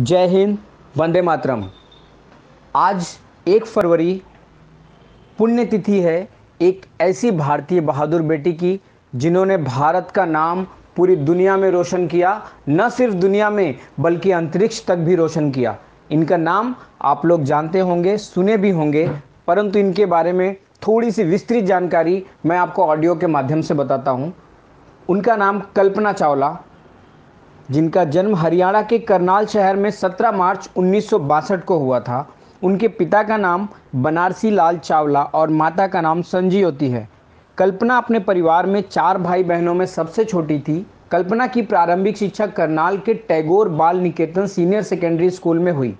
जय हिंद, वंदे मातरम। आज 1 फरवरी पुण्यतिथि है एक ऐसी भारतीय बहादुर बेटी की जिन्होंने भारत का नाम पूरी दुनिया में रोशन किया। न सिर्फ दुनिया में बल्कि अंतरिक्ष तक भी रोशन किया। इनका नाम आप लोग जानते होंगे, सुने भी होंगे, परंतु इनके बारे में थोड़ी सी विस्तृत जानकारी मैं आपको ऑडियो के माध्यम से बताता हूँ। उनका नाम कल्पना चावला, जिनका जन्म हरियाणा के करनाल शहर में 17 मार्च 1962 को हुआ था। उनके पिता का नाम बनारसी लाल चावला और माता का नाम संजीवती है। कल्पना अपने परिवार में 4 भाई बहनों में सबसे छोटी थी। कल्पना की प्रारंभिक शिक्षा करनाल के टैगोर बाल निकेतन सीनियर सेकेंडरी स्कूल में हुई।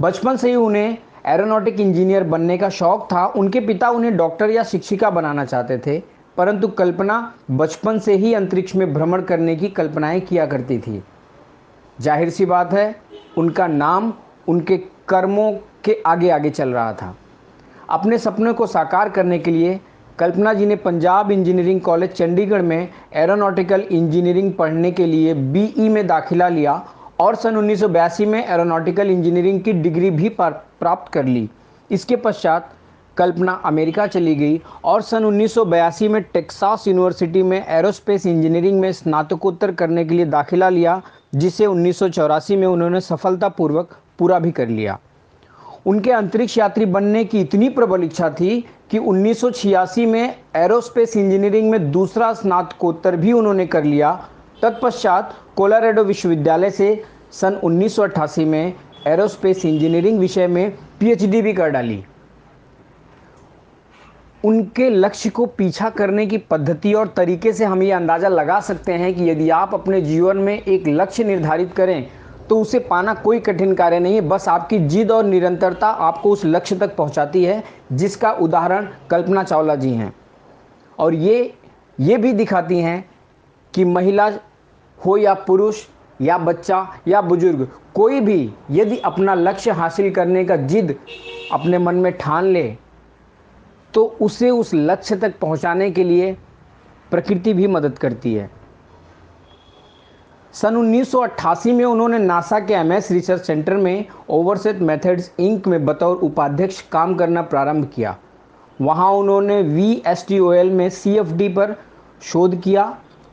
बचपन से ही उन्हें एरोनॉटिक इंजीनियर बनने का शौक था। उनके पिता उन्हें डॉक्टर या शिक्षिका बनाना चाहते थे, परंतु कल्पना बचपन से ही अंतरिक्ष में भ्रमण करने की कल्पनाएं किया करती थी। जाहिर सी बात है, उनका नाम उनके कर्मों के आगे आगे चल रहा था। अपने सपने को साकार करने के लिए कल्पना जी ने पंजाब इंजीनियरिंग कॉलेज चंडीगढ़ में एरोनॉटिकल इंजीनियरिंग पढ़ने के लिए बीई में दाखिला लिया और सन 1982 में एरोनॉटिकल इंजीनियरिंग की डिग्री भी प्राप्त कर ली। इसके पश्चात कल्पना अमेरिका चली गई और सन 1982 में टेक्सास यूनिवर्सिटी में एरोस्पेस इंजीनियरिंग में स्नातकोत्तर करने के लिए दाखिला लिया, जिसे 1984 में उन्होंने सफलतापूर्वक पूरा भी कर लिया। उनके अंतरिक्ष यात्री बनने की इतनी प्रबल इच्छा थी कि 1986 में एरोस्पेस इंजीनियरिंग में दूसरा स्नातकोत्तर भी उन्होंने कर लिया। तत्पश्चात कोलोराडो विश्वविद्यालय से सन 1988 में एरोस्पेस इंजीनियरिंग विषय में पीएचडी भी कर डाली। उनके लक्ष्य को पीछा करने की पद्धति और तरीके से हम ये अंदाज़ा लगा सकते हैं कि यदि आप अपने जीवन में एक लक्ष्य निर्धारित करें तो उसे पाना कोई कठिन कार्य नहीं है। बस आपकी जिद और निरंतरता आपको उस लक्ष्य तक पहुंचाती है, जिसका उदाहरण कल्पना चावला जी हैं। और ये भी दिखाती हैं कि महिला हो या पुरुष या बच्चा या बुजुर्ग, कोई भी यदि अपना लक्ष्य हासिल करने का जिद अपने मन में ठान ले तो उसे उस लक्ष्य तक पहुंचाने के लिए प्रकृति भी मदद करती है। सन 1988 में उन्होंने नासा के एमएस रिसर्च सेंटर में ओवरसेट मेथड्स इंक में बतौर उपाध्यक्ष काम करना प्रारंभ किया। वहां उन्होंने VSTOL में CFD पर शोध किया।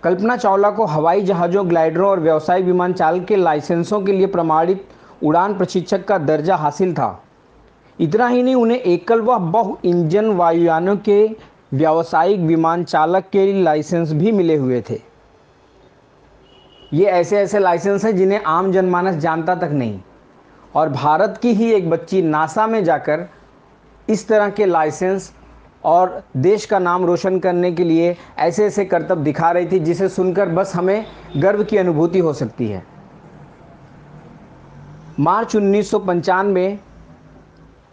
कल्पना चावला को हवाई जहाज़ों, ग्लाइडरों और व्यावसायिक विमान चालक के लाइसेंसों के लिए प्रमाणित उड़ान प्रशिक्षक का दर्जा हासिल था। इतना ही नहीं, उन्हें एकल व बहु इंजन वायुयानों के व्यावसायिक विमान चालक के लाइसेंस भी मिले हुए थे। ये ऐसे लाइसेंस हैं जिन्हें आम जनमानस जानता तक नहीं, और भारत की ही एक बच्ची नासा में जाकर इस तरह के लाइसेंस और देश का नाम रोशन करने के लिए ऐसे करतब दिखा रही थी, जिसे सुनकर बस हमें गर्व की अनुभूति हो सकती है। मार्च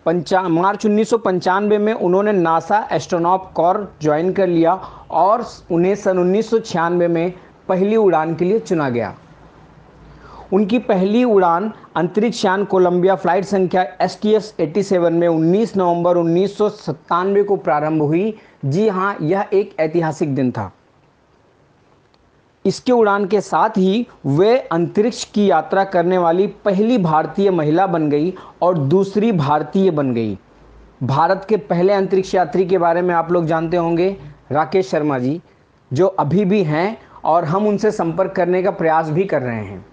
1995 में उन्होंने नासा एस्ट्रोनॉट कॉर्प ज्वाइन कर लिया और उन्हें सन 1996 में पहली उड़ान के लिए चुना गया। उनकी पहली उड़ान अंतरिक्ष यान कोलंबिया फ्लाइट संख्या STS-87 में 19 नवंबर 1997 को प्रारंभ हुई। जी हाँ, यह एक ऐतिहासिक दिन था। इसके उड़ान के साथ ही वे अंतरिक्ष की यात्रा करने वाली पहली भारतीय महिला बन गई और दूसरी भारतीय बन गई। भारत के पहले अंतरिक्ष यात्री के बारे में आप लोग जानते होंगे, राकेश शर्मा जी, जो अभी भी हैं और हम उनसे संपर्क करने का प्रयास भी कर रहे हैं।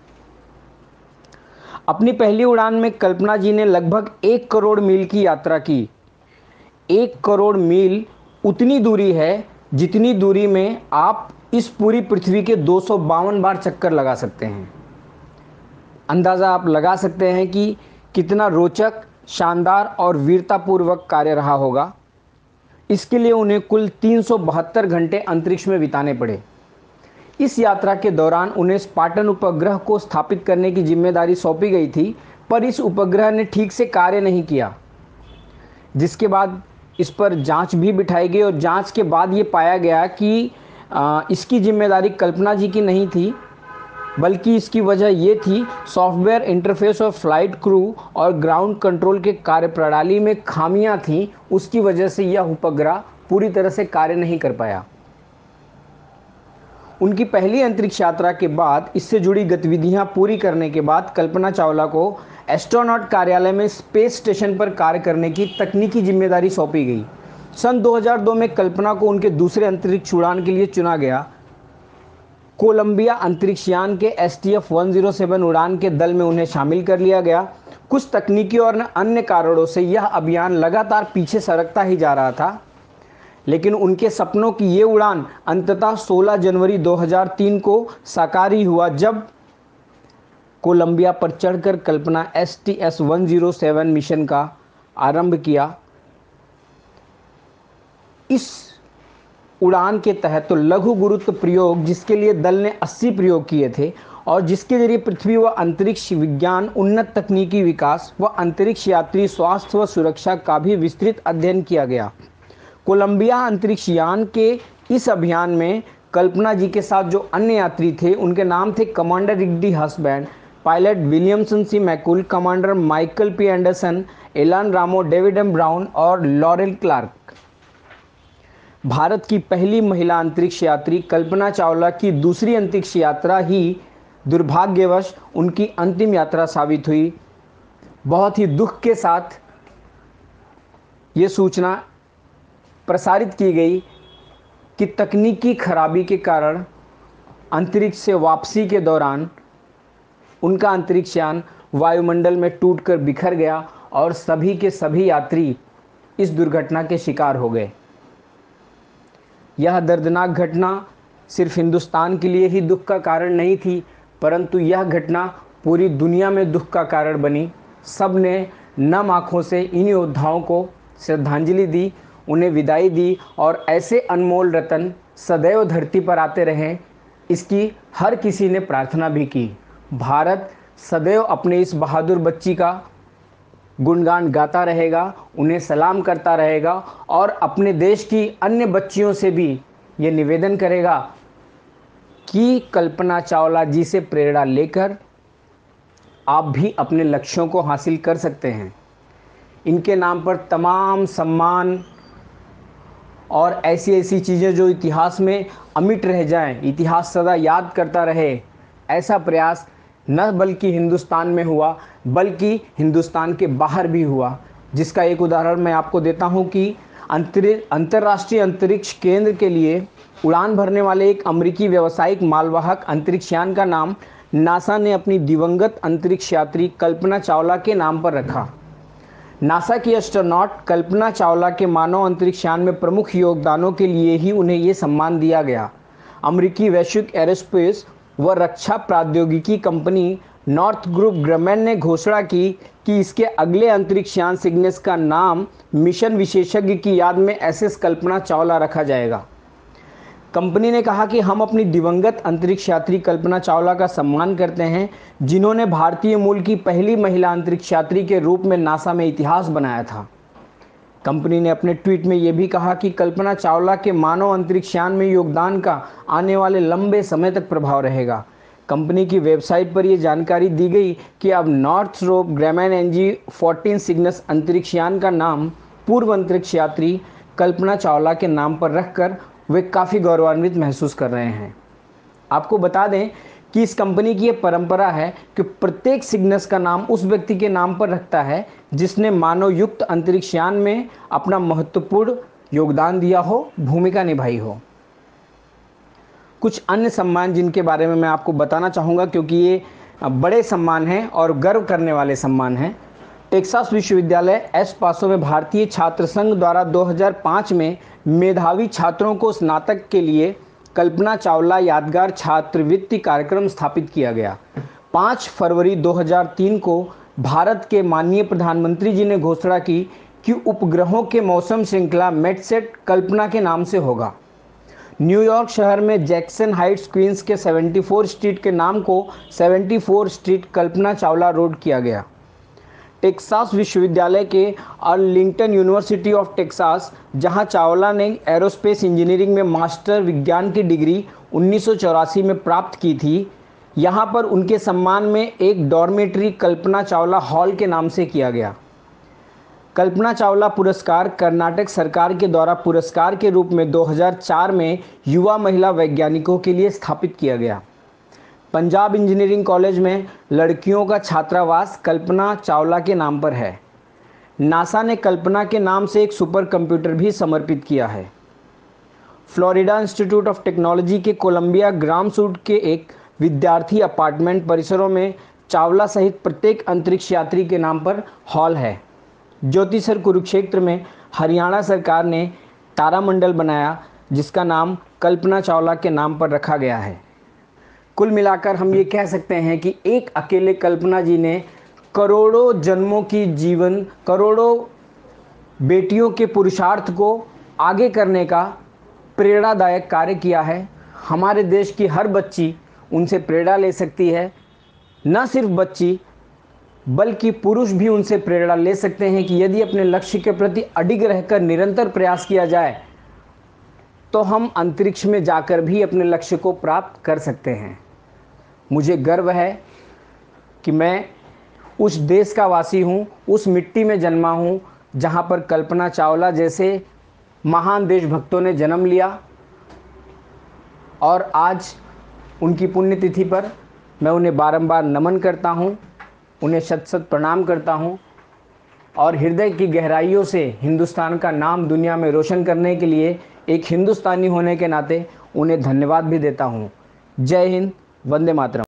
अपनी पहली उड़ान में कल्पना जी ने लगभग 1 करोड़ मील की यात्रा की। 1 करोड़ मील उतनी दूरी है जितनी दूरी में आप इस पूरी पृथ्वी के 252 बार चक्कर लगा सकते हैं। अंदाज़ा आप लगा सकते हैं कि कितना रोचक, शानदार और वीरतापूर्वक कार्य रहा होगा। इसके लिए उन्हें कुल 372 घंटे अंतरिक्ष में बिताने पड़े। इस यात्रा के दौरान उन्हें स्पार्टन उपग्रह को स्थापित करने की जिम्मेदारी सौंपी गई थी, पर इस उपग्रह ने ठीक से कार्य नहीं किया, जिसके बाद इस पर जांच भी बिठाई गई और जांच के बाद ये पाया गया कि इसकी जिम्मेदारी कल्पना जी की नहीं थी, बल्कि इसकी वजह ये थी सॉफ्टवेयर इंटरफेस और फ्लाइट क्रू और ग्राउंड कंट्रोल के कार्यप्रणाली में खामियां थीं। उसकी वजह से यह उपग्रह पूरी तरह से कार्य नहीं कर पाया। उनकी पहली अंतरिक्ष यात्रा के बाद इससे जुड़ी गतिविधियां पूरी करने के बाद कल्पना चावला को एस्ट्रोनॉट कार्यालय में स्पेस स्टेशन पर कार्य करने की तकनीकी जिम्मेदारी सौंपी गई। सन 2002 में कल्पना को उनके दूसरे अंतरिक्ष उड़ान के लिए चुना गया। कोलंबिया अंतरिक्ष यान के STF-107 उड़ान के दल में उन्हें शामिल कर लिया गया। कुछ तकनीकी और अन्य कारणों से यह अभियान लगातार पीछे सरकता ही जा रहा था, लेकिन उनके सपनों की ये उड़ान अंततः 16 जनवरी 2003 को साकार ही हुआ, जब कोलंबिया पर चढ़कर कल्पना STS-107 मिशन का आरंभ किया। इस उड़ान के तहत तो लघु गुरुत्व प्रयोग, जिसके लिए दल ने 80 प्रयोग किए थे और जिसके जरिए पृथ्वी व अंतरिक्ष विज्ञान, उन्नत तकनीकी विकास व अंतरिक्ष यात्री स्वास्थ्य व सुरक्षा का भी विस्तृत अध्ययन किया गया। कोलंबिया अंतरिक्ष यान के इस अभियान में कल्पना जी के साथ जो अन्य यात्री थे उनके नाम थे कमांडर रिक डी हसबैंड, पायलट विलियमसन सी मैकुल, कमांडर माइकल पी एंडरसन, एलान रामो, डेविड एम ब्राउन और लॉरेल क्लार्क। भारत की पहली महिला अंतरिक्ष यात्री कल्पना चावला की दूसरी अंतरिक्ष यात्रा ही दुर्भाग्यवश उनकी अंतिम यात्रा साबित हुई। बहुत ही दुख के साथ ये सूचना प्रसारित की गई कि तकनीकी खराबी के कारण अंतरिक्ष से वापसी के दौरान उनका अंतरिक्ष यान वायुमंडल में टूटकर बिखर गया और सभी के सभी यात्री इस दुर्घटना के शिकार हो गए। यह दर्दनाक घटना सिर्फ हिंदुस्तान के लिए ही दुख का कारण नहीं थी, परंतु यह घटना पूरी दुनिया में दुख का कारण बनी। सब ने नम आँखों से इन योद्धाओं को श्रद्धांजलि दी, उन्हें विदाई दी और ऐसे अनमोल रत्न सदैव धरती पर आते रहें, इसकी हर किसी ने प्रार्थना भी की। भारत सदैव अपने इस बहादुर बच्ची का गुणगान गाता रहेगा, उन्हें सलाम करता रहेगा और अपने देश की अन्य बच्चियों से भी ये निवेदन करेगा कि कल्पना चावला जी से प्रेरणा लेकर आप भी अपने लक्ष्यों को हासिल कर सकते हैं। इनके नाम पर तमाम सम्मान और ऐसी ऐसी चीज़ें जो इतिहास में अमिट रह जाएं, इतिहास सदा याद करता रहे, ऐसा प्रयास न बल्कि हिंदुस्तान में हुआ बल्कि हिंदुस्तान के बाहर भी हुआ। जिसका एक उदाहरण मैं आपको देता हूं कि अंतर्राष्ट्रीय अंतरिक्ष केंद्र के लिए उड़ान भरने वाले एक अमेरिकी व्यावसायिक मालवाहक अंतरिक्ष यान का नाम नासा ने अपनी दिवंगत अंतरिक्ष यात्री कल्पना चावला के नाम पर रखा। नासा की एस्ट्रोनॉट कल्पना चावला के मानव अंतरिक्ष यान में प्रमुख योगदानों के लिए ही उन्हें ये सम्मान दिया गया। अमेरिकी वैश्विक एरोस्पेस व रक्षा प्रौद्योगिकी कंपनी नॉर्थग्रुप ग्रमेन ने घोषणा की कि इसके अगले अंतरिक्ष यान सिग्नेस का नाम मिशन विशेषज्ञ की याद में SS कल्पना चावला रखा जाएगा। कंपनी ने कहा कि हम अपनी दिवंगत अंतरिक्ष यात्री कल्पना चावला का सम्मान करते हैं, जिन्होंने भारतीय मूल की पहली महिला अंतरिक्ष यात्री के रूप में नासा में इतिहास बनाया था। कंपनी ने अपने ट्वीट में यह भी कहा कि कल्पना चावला के मानव अंतरिक्ष यान में योगदान का आने वाले लंबे समय तक प्रभाव रहेगा। कंपनी की वेबसाइट पर यह जानकारी दी गई कि अब नॉर्थरोप ग्रामैन NG-14 सिग्नस अंतरिक्ष यान का नाम पूर्व अंतरिक्ष यात्री कल्पना चावला के नाम पर रखकर वे काफ़ी गौरवान्वित महसूस कर रहे हैं। आपको बता दें कि इस कंपनी की ये परंपरा है कि प्रत्येक सिग्नस का नाम उस व्यक्ति के नाम पर रखता है जिसने मानव युक्त अंतरिक्ष यान में अपना महत्वपूर्ण योगदान दिया हो, भूमिका निभाई हो। कुछ अन्य सम्मान जिनके बारे में मैं आपको बताना चाहूँगा, क्योंकि ये बड़े सम्मान हैं और गर्व करने वाले सम्मान हैं। टेक्सास विश्वविद्यालय एस पासो में भारतीय छात्र संघ द्वारा 2005 में मेधावी छात्रों को स्नातक के लिए कल्पना चावला यादगार छात्रवृत्ति कार्यक्रम स्थापित किया गया। 5 फरवरी 2003 को भारत के माननीय प्रधानमंत्री जी ने घोषणा की कि उपग्रहों के मौसम श्रृंखला मेटसेट कल्पना के नाम से होगा। न्यूयॉर्क शहर में जैक्सन हाइट्स क्वींस के 74 स्ट्रीट के नाम को 74 स्ट्रीट कल्पना चावला रोड किया गया। टेक्सास विश्वविद्यालय के अर्लिंगटन यूनिवर्सिटी ऑफ टेक्सास, जहां चावला ने एरोस्पेस इंजीनियरिंग में मास्टर विज्ञान की डिग्री 1984 में प्राप्त की थी, यहां पर उनके सम्मान में एक डॉर्मेट्री कल्पना चावला हॉल के नाम से किया गया। कल्पना चावला पुरस्कार कर्नाटक सरकार के द्वारा पुरस्कार के रूप में 2004 में युवा महिला वैज्ञानिकों के लिए स्थापित किया गया। पंजाब इंजीनियरिंग कॉलेज में लड़कियों का छात्रावास कल्पना चावला के नाम पर है। नासा ने कल्पना के नाम से एक सुपर कंप्यूटर भी समर्पित किया है। फ्लोरिडा इंस्टीट्यूट ऑफ टेक्नोलॉजी के कोलंबिया ग्राम सूट के एक विद्यार्थी अपार्टमेंट परिसरों में चावला सहित प्रत्येक अंतरिक्ष यात्री के नाम पर हॉल है। ज्योतिसर कुरुक्षेत्र में हरियाणा सरकार ने तारामंडल बनाया, जिसका नाम कल्पना चावला के नाम पर रखा गया है। कुल मिलाकर हम ये कह सकते हैं कि एक अकेले कल्पना जी ने करोड़ों जन्मों की जीवन, करोड़ों बेटियों के पुरुषार्थ को आगे करने का प्रेरणादायक कार्य किया है। हमारे देश की हर बच्ची उनसे प्रेरणा ले सकती है। न सिर्फ बच्ची बल्कि पुरुष भी उनसे प्रेरणा ले सकते हैं कि यदि अपने लक्ष्य के प्रति अडिग रहकर निरंतर प्रयास किया जाए तो हम अंतरिक्ष में जाकर भी अपने लक्ष्य को प्राप्त कर सकते हैं। मुझे गर्व है कि मैं उस देश का वासी हूँ, उस मिट्टी में जन्मा हूँ जहाँ पर कल्पना चावला जैसे महान देशभक्तों ने जन्म लिया। और आज उनकी पुण्यतिथि पर मैं उन्हें बारंबार नमन करता हूँ, उन्हें शत शत प्रणाम करता हूँ और हृदय की गहराइयों से हिंदुस्तान का नाम दुनिया में रोशन करने के लिए एक हिंदुस्तानी होने के नाते उन्हें धन्यवाद भी देता हूँ। जय हिंद, वंदे मातरम।